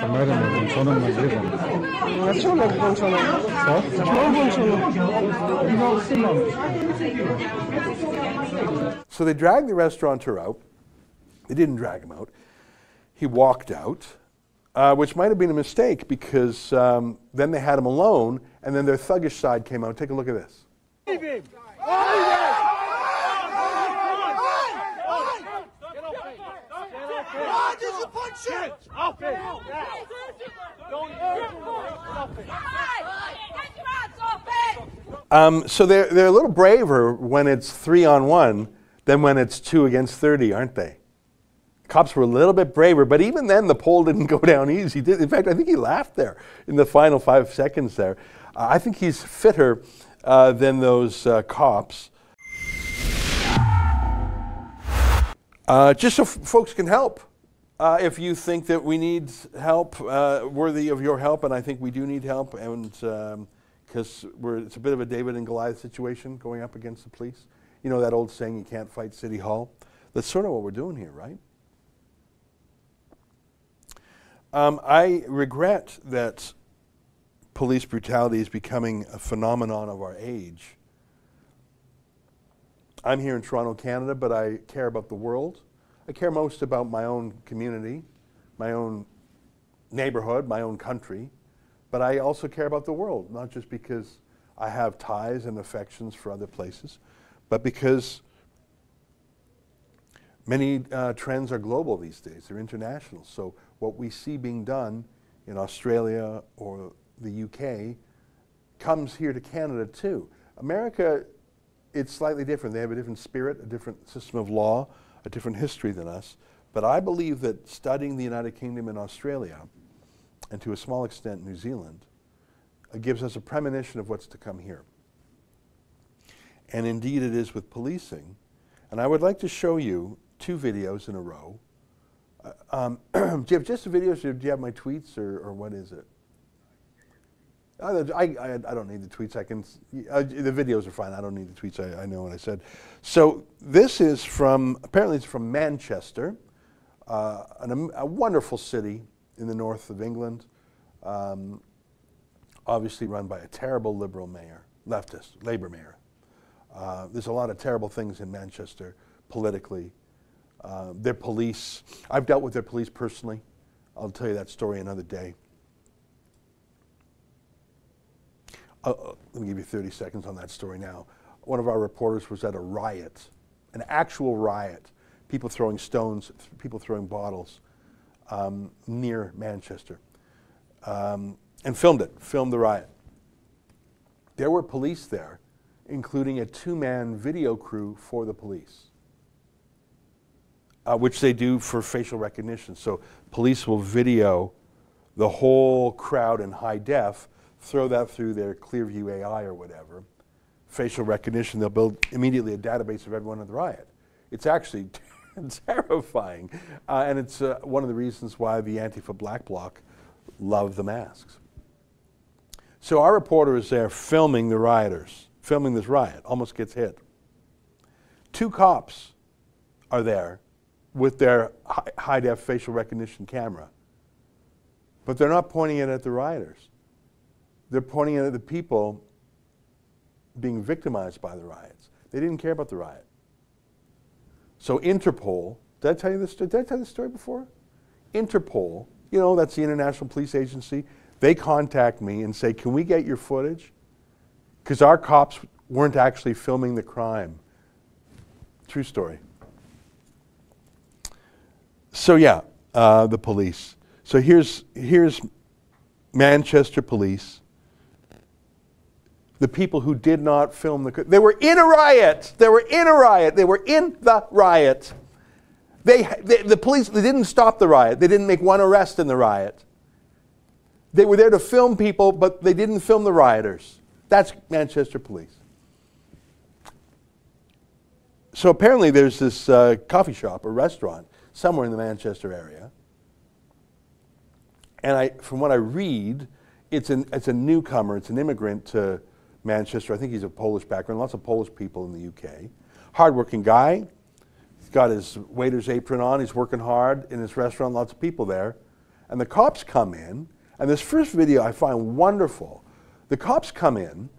Kamerę włączoną nagrywam. Dlaczego włączoną? Co? Czemu włączoną? So they dragged the restaurateur out. They didn't drag him out. He walked out, which might have been a mistake because then they had him alone, and then their thuggish side came out. Take a look at this. Leave him! So they're a little braver when it's 3-on-1 than when it's 2 against 30, aren't they? Cops were a little bit braver, but even then the poll didn't go down easy. In fact, I think he laughed there in the final 5 seconds there. I think he's fitter than those cops. Just so folks can help. If you think that we need help, worthy of your help, and I think we do need help, and because it's a bit of a David and Goliath situation going up against the police. You know that old saying, you can't fight City Hall? That's sort of what we're doing here, right? I regret that police brutality is becoming a phenomenon of our age. I'm here in Toronto, Canada, but I care about the world. I care most about my own community, my own neighborhood, my own country, but I also care about the world, not just because I have ties and affections for other places, but because many trends are global these days, they're international. So what we see being done in Australia or the UK comes here to Canada too. America, it's slightly different. They have a different spirit, a different system of law, a different history than us. But I believe that studying the United Kingdom and Australia, and to a small extent New Zealand, gives us a premonition of what's to come here. And indeed it is with policing. And I would like to show you 2 videos in a row. Do you have just the videos, or do you have my tweets, or what is it? I don't need the tweets. I can. The videos are fine. I don't need the tweets. I know what I said. So this is from, apparently it's from Manchester, a wonderful city in the north of England, obviously run by a terrible Liberal mayor, leftist, Labour mayor. There's a lot of terrible things in Manchester politically. Their police, I've dealt with their police personally. I'll tell you that story another day. Let me give you 30 seconds on that story now. One of our reporters was at a riot, an actual riot. People throwing stones, people throwing bottles near Manchester. And filmed the riot. There were police there, including a 2-man video crew for the police, which they do for facial recognition. So police will video the whole crowd in high def, throw that through their Clearview AI or whatever, facial recognition, they'll build immediately a database of everyone at the riot. It's actually terrifying. And it's one of the reasons why the Antifa Black Bloc love the masks. So our reporter is there filming the rioters, filming this riot, almost gets hit. 2 cops are there with their high-def facial recognition camera, but they're not pointing it at the rioters. They're pointing it at the people being victimized by the riots. They didn't care about the riot. So Interpol, did I tell you this? Did I tell you this story before? Interpol, you know, that's the International Police Agency. They contact me and say, can we get your footage? Because our cops weren't actually filming the crime. True story. So yeah, the police. So here's Manchester police. The people who did not film they were in a riot. They were in a riot. They were in the riot. The police, they didn't stop the riot. They didn't make one arrest in the riot. They were there to film people, but they didn't film the rioters. That's Manchester police. So apparently there's this coffee shop or restaurant somewhere in the Manchester area. And from what I read, it's a newcomer. It's an immigrant to Manchester. I think he's of Polish background. Lots of Polish people in the UK. Hardworking guy. He's got his waiter's apron on. He's working hard in his restaurant, lots of people there. And the cops come in. And this first video I find wonderful. The cops come in.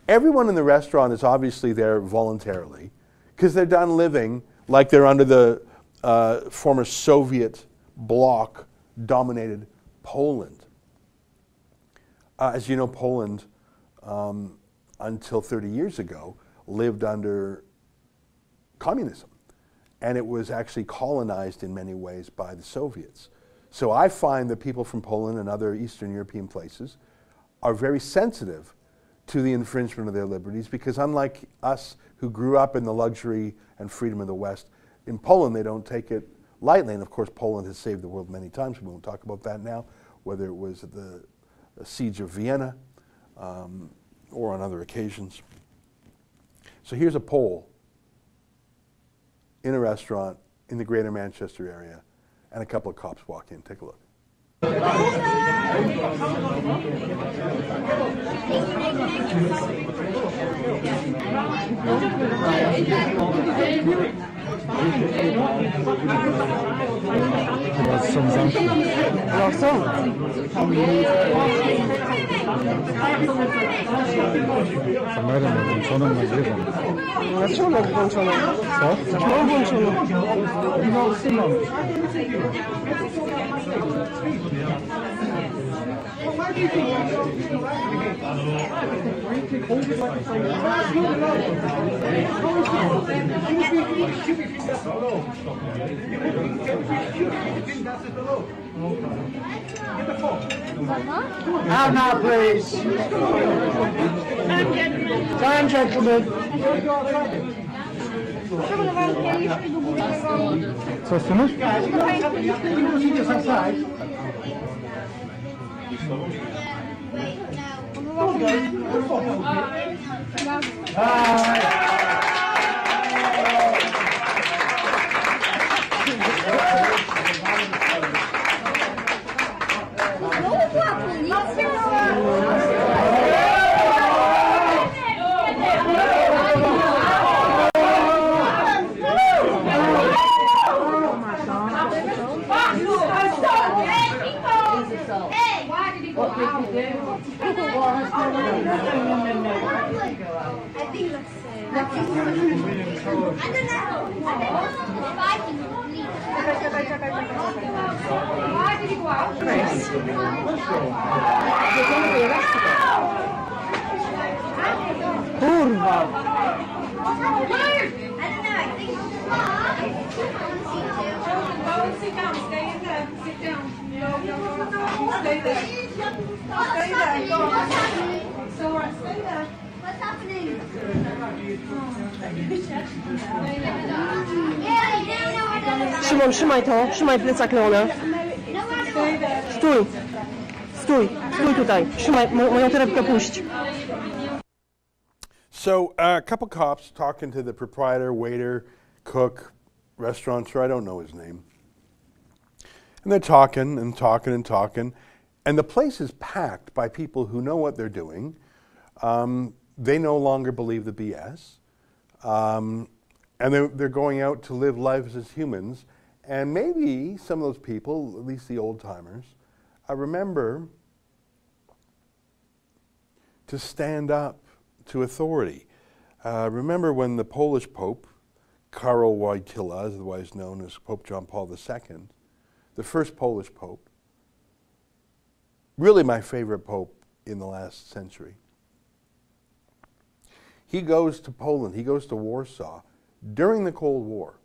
Everyone in the restaurant is obviously there voluntarily because they're done living like they're under the former Soviet bloc dominated Poland. As you know, Poland, until 30 years ago, lived under communism. And it was actually colonized in many ways by the Soviets. So I find that people from Poland and other Eastern European places are very sensitive to the infringement of their liberties because unlike us who grew up in the luxury and freedom of the West, in Poland they don't take it lightly. And of course Poland has saved the world many times. We won't talk about that now, whether it was the siege of Vienna or on other occasions. So here's a Pole in a restaurant in the greater Manchester area, and a couple of cops walk in. Take a look. No są. Kamerę ma włączoną, nagrywam. Dlaczego masz włączone? Co? Mam włączone. No, synom. Out now, please. Time, gentlemen. Co, synuś? Kurwa. Sit down, stay in there, sit down. Stay there. Stay there, go on. It's all right, stay there. What's happening? Szymon, trzymaj to. Trzymaj plecak Leona. Stój. Stój. Stój tutaj. Trzymaj. Moją torebkę puść. So a couple cops talking to the proprietor, waiter, cook, restaurateur, I don't know his name. And they're talking and talking and talking. And the place is packed by people who know what they're doing. They no longer believe the BS. And they're going out to live lives as humans. And maybe some of those people, at least the old timers, I remember to stand up to authority. Remember when the Polish Pope, Karol Wojtyła, otherwise known as Pope John Paul II, the first Polish Pope, really my favorite Pope in the last century. He goes to Poland, he goes to Warsaw during the Cold War.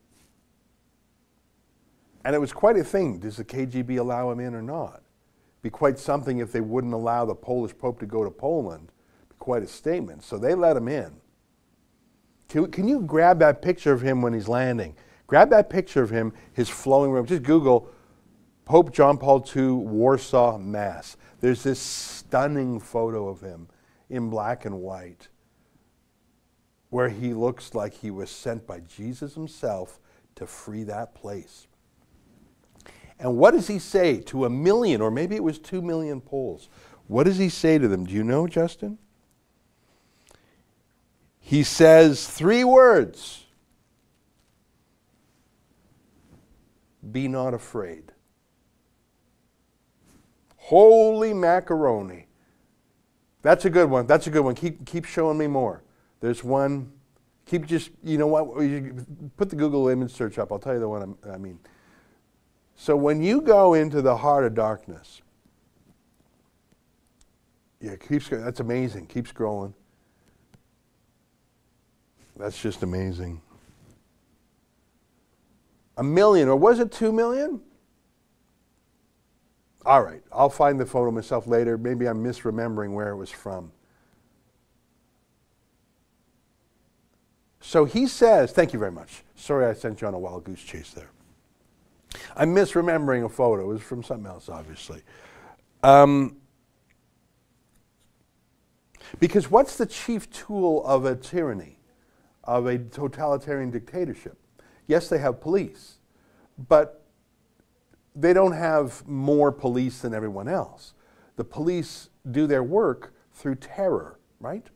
And it was quite a thing. Does the KGB allow him in or not? Be quite something if they wouldn't allow the Polish Pope to go to Poland. Be quite a statement. So they let him in. Can you grab that picture of him when he's landing? Grab that picture of him, his flowing robe. Just Google Pope John Paul II Warsaw Mass. There's this stunning photo of him in black and white where he looks like he was sent by Jesus himself to free that place. And what does he say to 1 million, or maybe it was 2 million Poles? What does he say to them? Do you know, Justin? He says 3 words. Be not afraid. Holy macaroni. That's a good one. That's a good one. Keep showing me more. There's one. Keep just, you know what? You put the Google image search up. I'll tell you the one I mean. So when you go into the heart of darkness, yeah, that's amazing. Keep scrolling. That's just amazing. 1 million, or was it 2 million? All right, I'll find the photo myself later. Maybe I'm misremembering where it was from. So he says, thank you very much. Sorry I sent you on a wild goose chase there. I'm misremembering a photo. It was from something else, obviously. Because what's the chief tool of a tyranny, of a totalitarian dictatorship? Yes, they have police, but they don't have more police than everyone else. The police do their work through terror, right?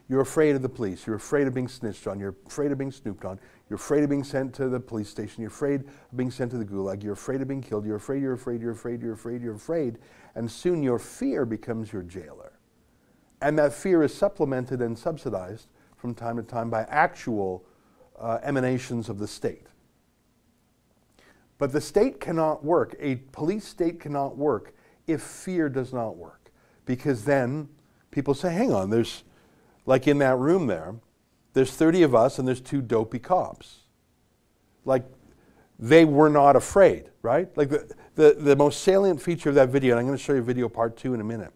You're afraid of the police. You're afraid of being snitched on. You're afraid of being snooped on. You're afraid of being sent to the police station. You're afraid of being sent to the gulag. You're afraid of being killed. You're afraid, you're afraid, you're afraid, you're afraid, you're afraid. And soon your fear becomes your jailer. And that fear is supplemented and subsidized from time to time by actual emanations of the state. But the state cannot work. A police state cannot work if fear does not work. Because then people say, hang on, there's, like in that room there's 30 of us and there's 2 dopey cops. Like, they were not afraid, right? Like the most salient feature of that video, and I'm going to show you video part 2 in a minute.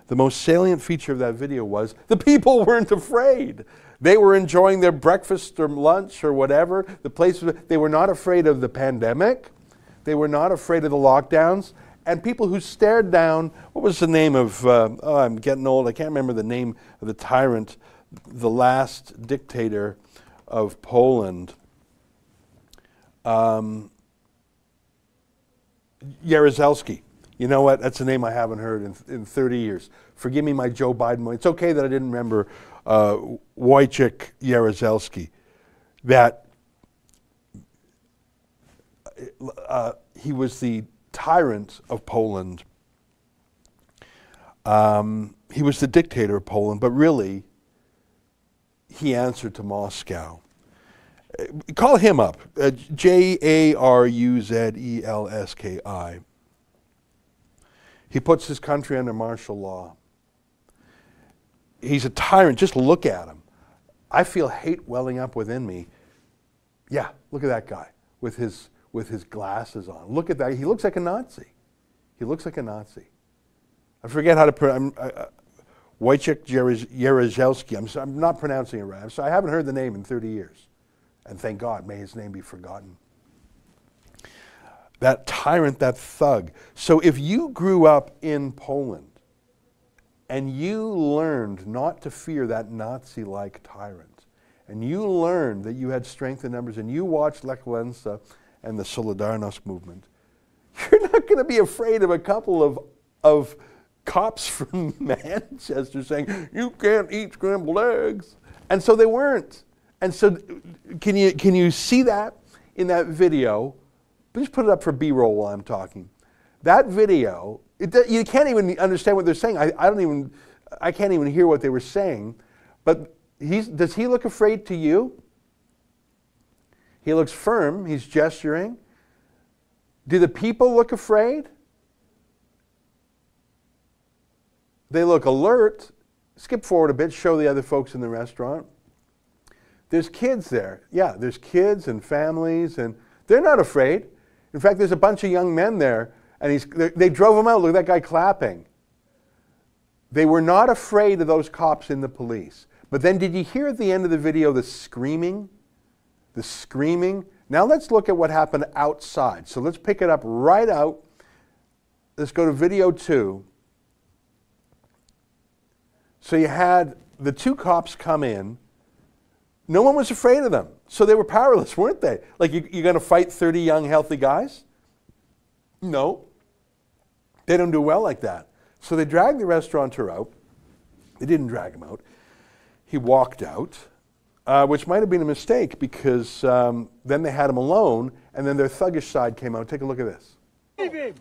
The most salient feature of that video was the people weren't afraid. They were enjoying their breakfast or lunch or whatever. The place they were not afraid of the pandemic. They were not afraid of the lockdowns. And people who stared down, what was the name of, oh, I'm getting old, I can't remember the name of the tyrant, the last dictator of Poland. Jaruzelski. You know what? That's a name I haven't heard in 30 years. Forgive me my Joe Biden. It's okay that I didn't remember Wojciech Jaruzelski. That he was the tyrant of Poland. He was the dictator of Poland, but really, he answered to Moscow. Call him up. Jaruzelski. He puts his country under martial law. He's a tyrant. Just look at him. I feel hate welling up within me. Yeah, look at that guy with his glasses on. Look at that. He looks like a Nazi. He looks like a Nazi. I forget how to pronounce Wojciech Jaruzelski. I'm not pronouncing it right. I haven't heard the name in 30 years. And thank God, may his name be forgotten. That tyrant, that thug. So if you grew up in Poland and you learned not to fear that Nazi-like tyrant, and you learned that you had strength in numbers, and you watched Lech Walesa and the Solidarność movement, you're not going to be afraid of a couple of cops from Manchester saying, you can't eat scrambled eggs. And so they weren't. And so can you see that in that video? Please put it up for B-roll while I'm talking. That video, you can't even understand what they're saying. I can't even hear what they were saying. But does he look afraid to you? He looks firm. He's gesturing. Do the people look afraid? They look alert. Skip forward a bit. Show the other folks in the restaurant. There's kids there. Yeah, there's kids and families, and they're not afraid. In fact, there's a bunch of young men there, and they drove him out. Look at that guy clapping. They were not afraid of those cops in the police. But then did you hear at the end of the video the screaming? The screaming? Now let's look at what happened outside. So let's pick it up right out. Let's go to video 2. So you had the 2 cops come in. No one was afraid of them. So they were powerless, weren't they? Like, you're going to fight 30 young, healthy guys? No. They don't do well like that. So they dragged the restaurateur out. They didn't drag him out. He walked out. which might have been a mistake because then they had him alone, and then their thuggish side came out. Take a look at this. Leave him!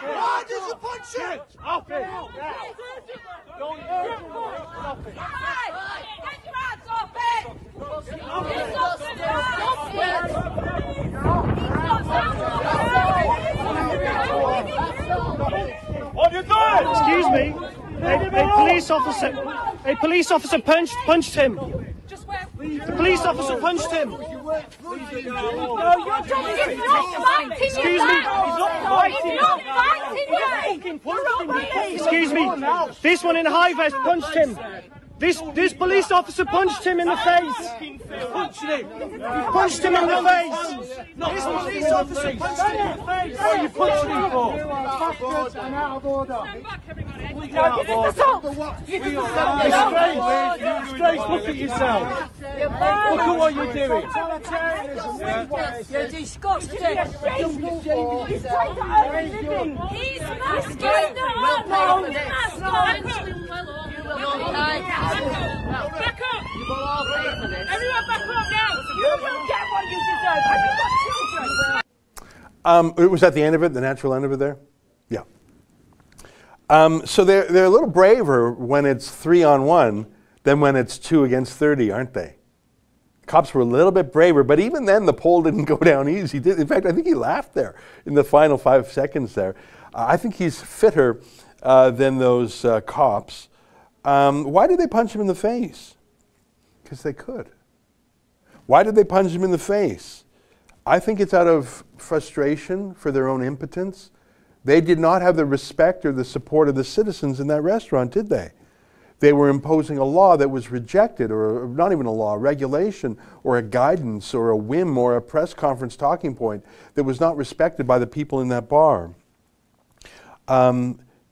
Why did you punch him? Off him! Don't get your hands off it! What are you doing? Excuse me. A police officer punched him. The police officer punched him. Excuse me. Excuse me. This one in a high vest punched him. This police officer punched him in the face. He punched him in the face. This police officer punched him in the face. What are you punching him for? And out of order. Disgrace, look at yourself. Look at what you're doing. You're disgusting. He's masculine. Back up! Everyone back up now! You don't get what you deserve. Have you got children? Was that the end of it, the natural end of it there? Yeah. So they're a little braver when it's 3-on-1 than when it's 2 against 30, aren't they? Cops were a little bit braver, but even then the poll didn't go down easy. In fact, I think he laughed there in the final 5 seconds there. I think he's fitter than those cops. Why did they punch him in the face? Because they could. Why did they punch him in the face? I think it's out of frustration for their own impotence. They did not have the respect or the support of the citizens in that restaurant, did they? They were imposing a law that was rejected, or not even a law, a regulation, or a guidance, or a whim, or a press conference talking point that was not respected by the people in that bar.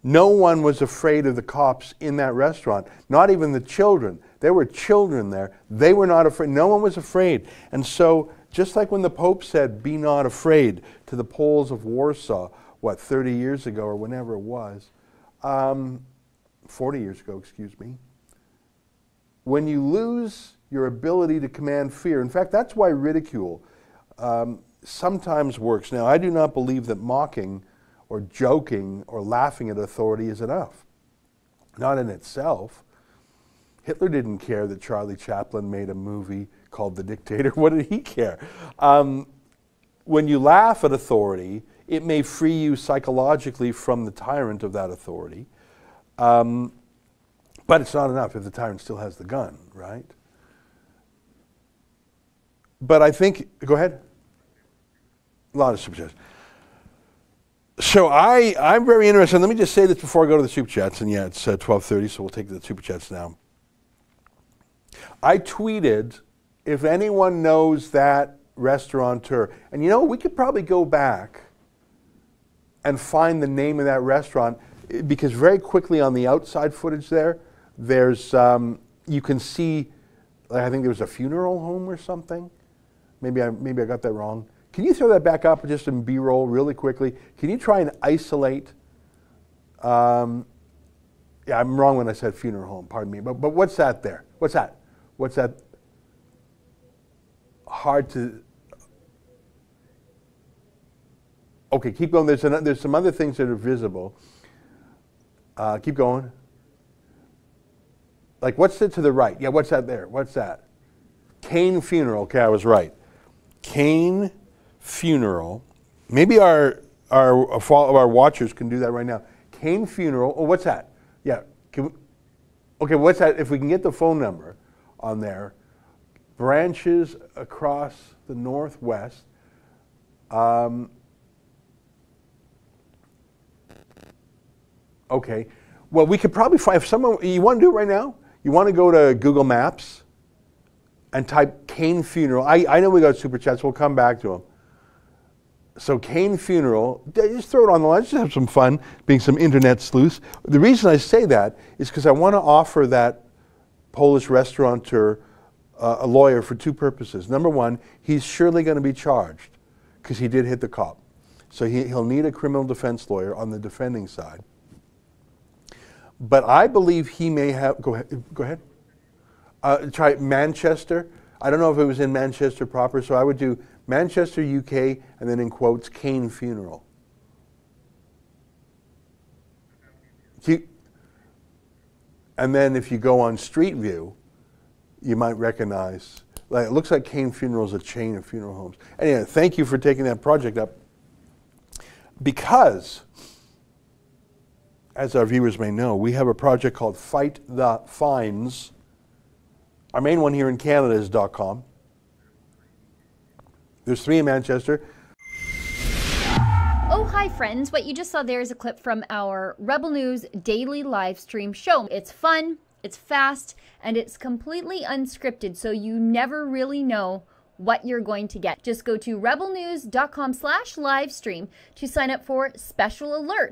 No one was afraid of the cops in that restaurant, not even the children. There were children there. They were not afraid. No one was afraid. And so, just like when the Pope said, "Be not afraid," to the Poles of Warsaw, 30 years ago, or whenever it was, 40 years ago, excuse me. When you lose your ability to command fear, in fact, that's why ridicule sometimes works. Now, I do not believe that mocking or joking or laughing at authority is enough. Not in itself. Hitler didn't care that Charlie Chaplin made a movie called The Dictator. What did he care? When you laugh at authority, it may free you psychologically from the tyrant of that authority. But it's not enough if the tyrant still has the gun, right? But I think, go ahead. A lot of super chats. So I'm very interested. Let me just say this before I go to the super chats. And yeah, it's 12:30, so we'll take the super chats now. I tweeted, if anyone knows that restaurateur, and you know, we could probably go back and find the name of that restaurant, because very quickly on the outside footage there's you can see, like, I think there was a funeral home or something. Maybe I got that wrong. Can you throw that back up just in B-roll really quickly? Can you try and isolate? Yeah, I'm wrong when I said funeral home. Pardon me. But what's that there? What's that? What's that? Hard to. Okay, keep going. There's some other things that are visible. Keep going. Like, what's it to the right? Yeah, what's that there? What's that? Kane Funeral. Okay, I was right. Kane Funeral. Maybe our watchers can do that right now. Kane Funeral. Oh, what's that? Yeah. Okay, what's that? If we can get the phone number on there. Branches across the Northwest. Okay. Well, we could probably find, if someone, you want to do it right now? You want to go to Google Maps and type Kane Funeral. I know we got super chats, we'll come back to them. So Kane Funeral, just throw it on the line, just have some fun being some internet sleuths. The reason I say that is because I want to offer that Polish restaurateur a lawyer for 2 purposes. Number one, he's surely going to be charged because he did hit the cop. So he'll need a criminal defense lawyer on the defending side. But I believe he may have, go ahead. Try Manchester. I don't know if it was in Manchester proper, so I would do Manchester, UK, and then in quotes, Kane Funeral. And then if you go on Street View, you might recognize, like, it looks like Kane Funeral is a chain of funeral homes. Anyway, thank you for taking that project up. Because, as our viewers may know, we have a project called Fight the Fines. Our main one here in Canada is .com. There's 3 in Manchester. Oh, hi friends. What you just saw there is a clip from our Rebel News daily live stream show. It's fun, it's fast, and it's completely unscripted, so you never really know what you're going to get. Just go to rebelnews.com/livestream to sign up for special alerts.